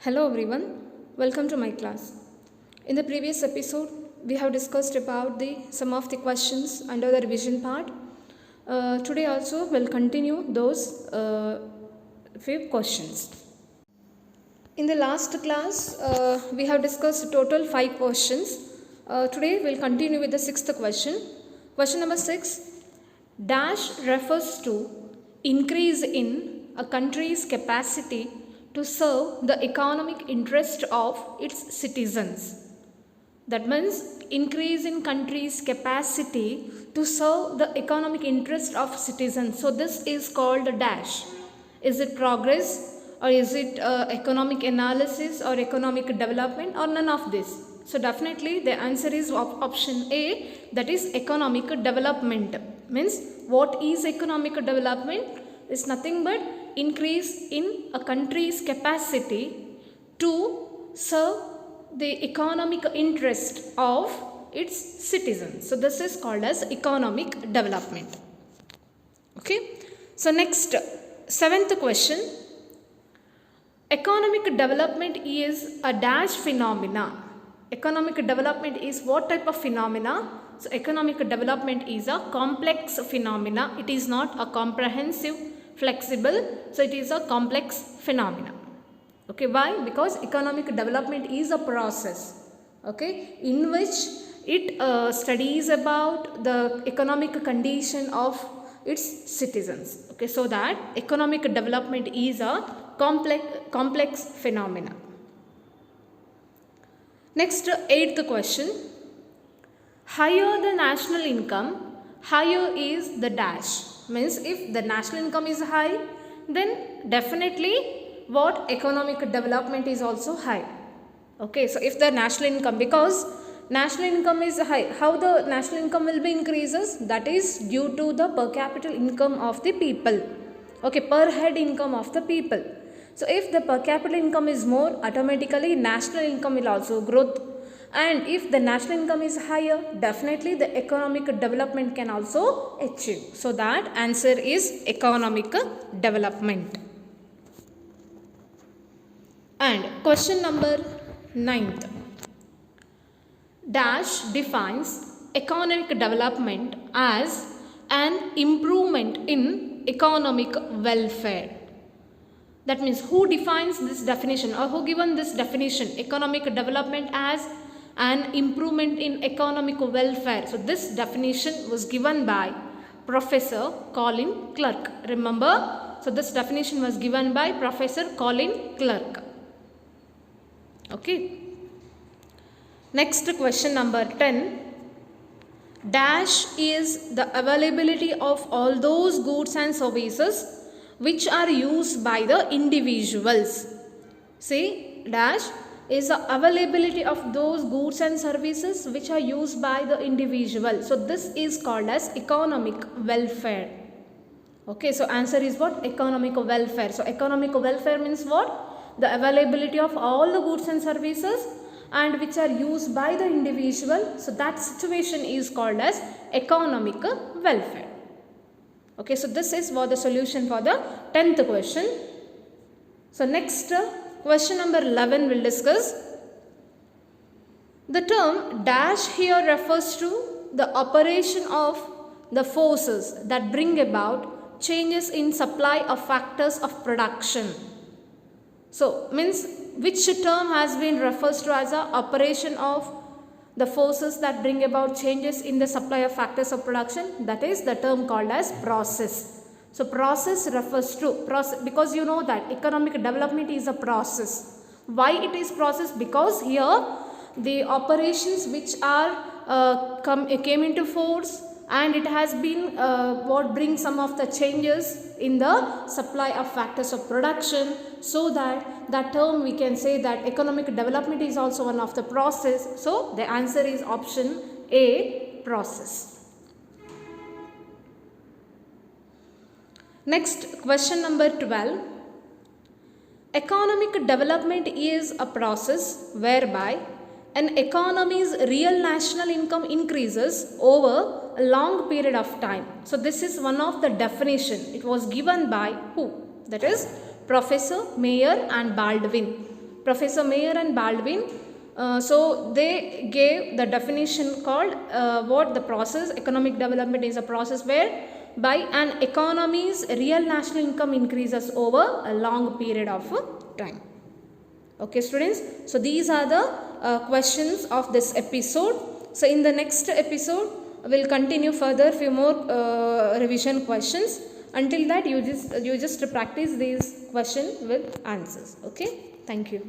Hello everyone, welcome to my class. In the previous episode, we have discussed about some of the questions under the revision part. Today also we'll continue those few questions. In the last class, we have discussed total 5 questions. Today we'll continue with the sixth question. Question number 6. Dash refers to increase in a country's capacity to serve the economic interest of its citizens. That means increase in country's capacity to serve the economic interest of citizens. So this is called a dash. Is it progress or is it economic analysis or economic development or none of this? So definitely the answer is option A, that is economic development. Means what is economic development? Is nothing but increase in a country's capacity to serve the economic interest of its citizens. So this is called as economic development. Okay. So next, seventh question. Economic development is a dash phenomena. Economic development is what type of phenomena? So economic development is a complex phenomena. It is not a comprehensive, flexible. So it is a complex phenomena. Okay, why? Because economic development is a process, okay, in which it studies about the economic condition of its citizens. Okay, so that economic development is a complex phenomena. Next, eighth question. Higher the national income, higher is the dash. Means if the national income is high, then definitely what economic development is also high. Okay, so if the national income, because national income is high, how the national income will be increases? That is due to the per capita income of the people. Okay, per head income of the people. So if the per capita income is more, automatically national income will also grow. And if the national income is higher, definitely the economic development can also achieve. So that answer is economic development. And question number 9th. Dash defines economic development as an improvement in economic welfare. That means who defines this definition or who given this definition? Economic development as an improvement in economic welfare. So this definition was given by Professor Colin Clark. Remember? So this definition was given by Professor Colin Clark. Okay. Next, question number 10. Dash is the availability of all those goods and services which are used by the individuals. See, dash is the availability of those goods and services which are used by the individual. So this is called as economic welfare. Okay, so answer is what? Economic welfare. So economic welfare means what? The availability of all the goods and services and which are used by the individual. So that situation is called as economic welfare. Okay, so this is what the solution for the 10th question. So next, question number 11 will discuss. The term dash here refers to the operation of the forces that bring about changes in supply of factors of production. So means which term has been referred to as a operation of the forces that bring about changes in the supply of factors of production? That is the term called as process. So process refers to process, because you know that economic development is a process. Why it is process? Because here the operations which are came into force and it has been what brings some of the changes in the supply of factors of production. So that term we can say that economic development is also one of the process. So the answer is option A, process. Next, question number 12. Economic development is a process whereby an economy's real national income increases over a long period of time. So this is one of the definition. It was given by who? That is Professor Mayer and Baldwin. Professor Mayer and Baldwin. So they gave the definition called what the process, economic development is a process where by an economy's real national income increases over a long period of time. Okay students, so these are the questions of this episode. So in the next episode we'll continue further few more revision questions. Until that you just practice these questions with answers. Okay, thank you.